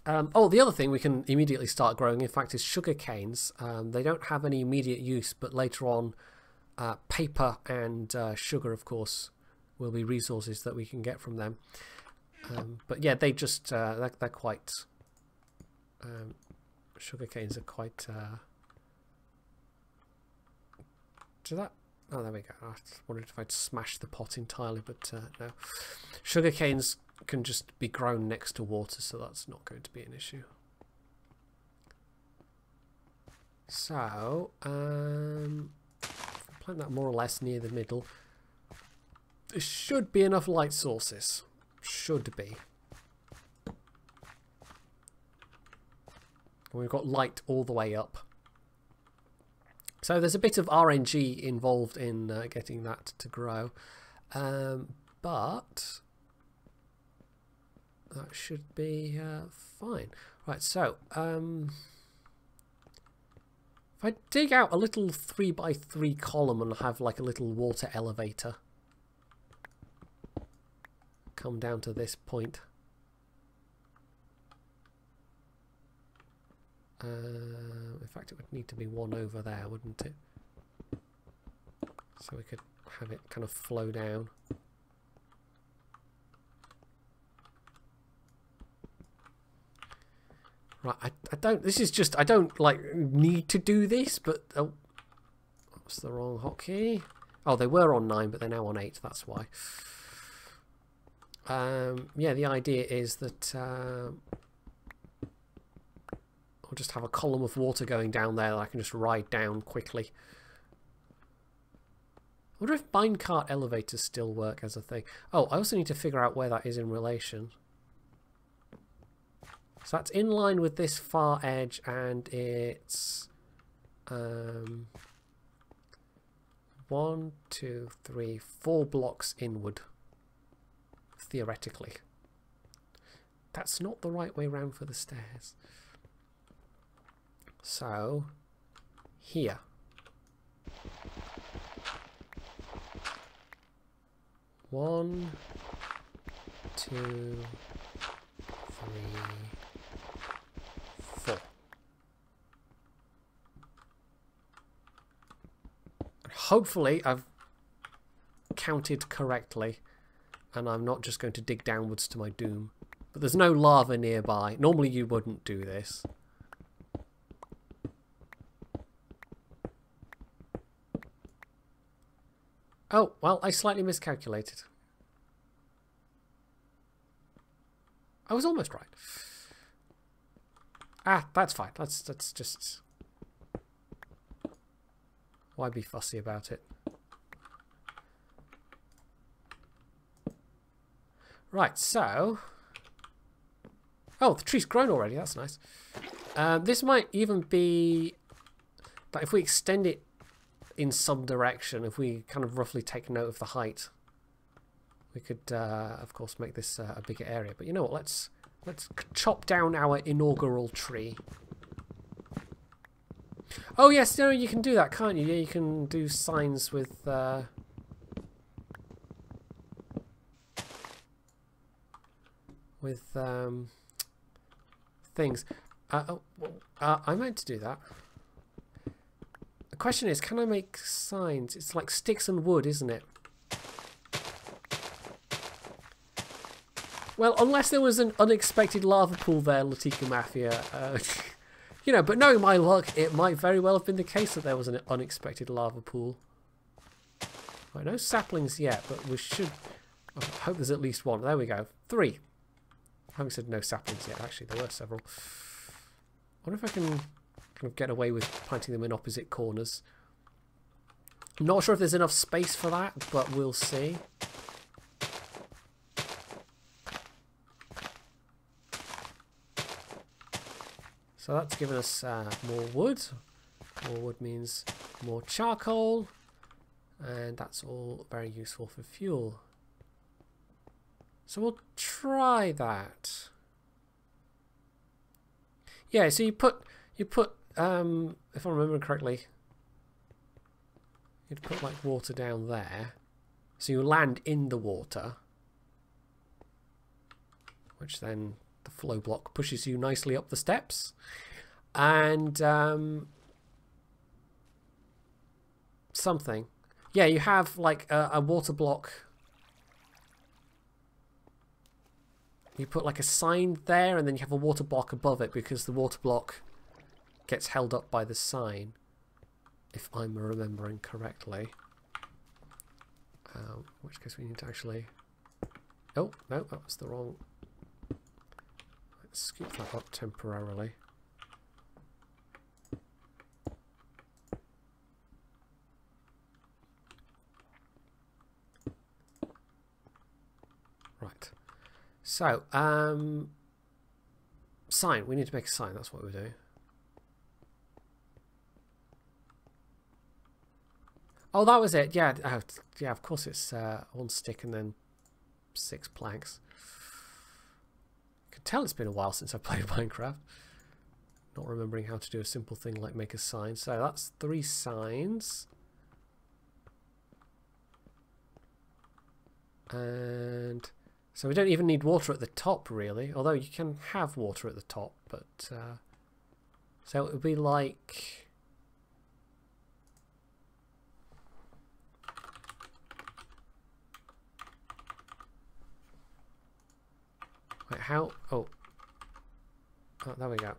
Oh, the other thing we can immediately start growing, in fact, is sugar canes. They don't have any immediate use, but later on, paper and sugar, of course, will be resources that we can get from them. But yeah, they just they're quite sugar canes are quite. Do that? Oh, there we go. I wondered if I'd smash the pot entirely, but no. Sugar canes can just be grown next to water, so that's not going to be an issue. So, plant that more or less near the middle. There should be enough light sources. Should be. We've got light all the way up. So there's a bit of RNG involved in getting that to grow. But that should be fine. Right, so if I dig out a little 3x3 column and have like a little water elevator come down to this point. In fact, it would need to be one over there, wouldn't it? So we could have it kind of flow down. Right, I don't, this is just, I don't like need to do this, but, oh, that's the wrong hotkey. Oh, they were on 9, but they're now on 8, that's why. Yeah, the idea is that I'll just have a column of water going down there that I can just ride down quickly. I wonder if minecart elevators still work as a thing. Oh, I also need to figure out where that is in relation. So that's in line with this far edge, and it's 1, 2, 3, 4 blocks inward, theoretically. That's not the right way round for the stairs. So, here. One, 2, 3, 4. Hopefully I've counted correctly and I'm not just going to dig downwards to my doom. But there's no lava nearby. Normally you wouldn't do this. Oh, well, I slightly miscalculated. I was almost right. Ah, that's fine. That's just... Why be fussy about it? Right, so... Oh, the tree's grown already. That's nice. This might even be... Like, if we extend it in some direction, if we kind of roughly take note of the height, we could, of course, make this a bigger area. But you know what? Let's chop down our inaugural tree. Oh yes, no, you can do that, can't you? Yeah, you can do signs with things. I meant to do that. The question is, can I make signs? It's like sticks and wood, isn't it? Well, unless there was an unexpected lava pool there, Latika Mafia. You know, but knowing my luck, it might very well have been the case that there was an unexpected lava pool. Right, no saplings yet, but we should... I hope there's at least one. There we go. 3. I haven't said no saplings yet. Actually, there were several. I wonder if I can kind of get away with planting them in opposite corners. I'm not sure if there's enough space for that, but we'll see. So that's given us more wood. More wood means more charcoal, and that's all very useful for fuel. So we'll try that. Yeah, so you put if I'm remembering correctly, you'd put like water down there, so you land in the water, which then the flow block pushes you nicely up the steps, and something. Yeah, you have like a water block. You put like a sign there, and then you have a water block above it because the water block gets held up by the sign, if I'm remembering correctly. In which case we need to actually... Oh, no, that was the wrong... Let's scoop that up temporarily. Right. So, sign. We need to make a sign. That's what we're doing. Oh, that was it. Yeah, yeah. Of course, it's 1 stick and then 6 planks. You can tell it's been a while since I played Minecraft. Not remembering how to do a simple thing like make a sign. So that's 3 signs. And so we don't even need water at the top, really. Although you can have water at the top, but so it would be like... Wait, how? Oh, there we go.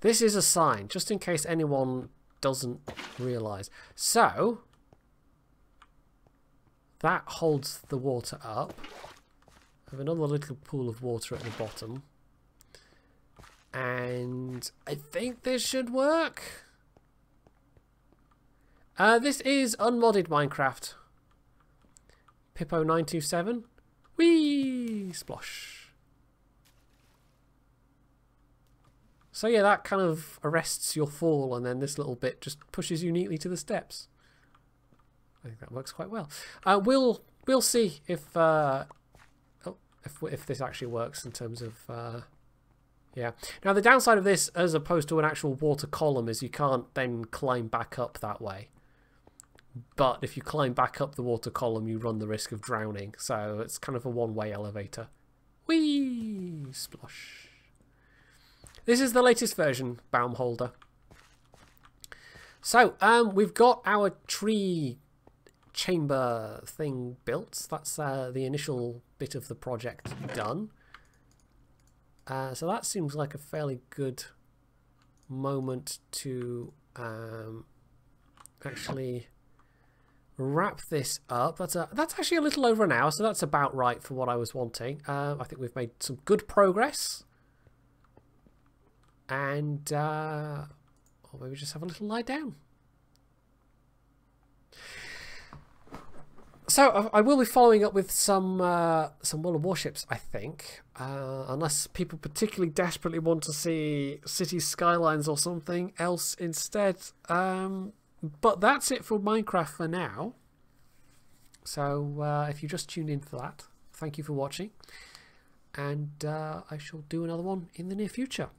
This is a sign, just in case anyone doesn't realise. So that holds the water up. I have another little pool of water at the bottom. And I think this should work. This is unmodded Minecraft. Pippo927. Whee! Splosh. So yeah, that kind of arrests your fall, and then this little bit just pushes you neatly to the steps. I think that works quite well. We'll see if this actually works in terms of yeah. Now the downside of this, as opposed to an actual water column, is you can't then climb back up that way. But if you climb back up the water column, you run the risk of drowning. So it's kind of a one-way elevator. Whee! Splosh. This is the latest version, Baum Holder. So we've got our tree chamber thing built. That's the initial bit of the project done. So that seems like a fairly good moment to actually wrap this up. That's actually a little over an hour, so that's about right for what I was wanting. I think we've made some good progress. And or maybe just have a little lie down. So I will be following up with some World of Warships, I think, unless people particularly desperately want to see city skylines or something else instead. But that's it for Minecraft for now. So if you just tuned in for that, thank you for watching, and I shall do another one in the near future.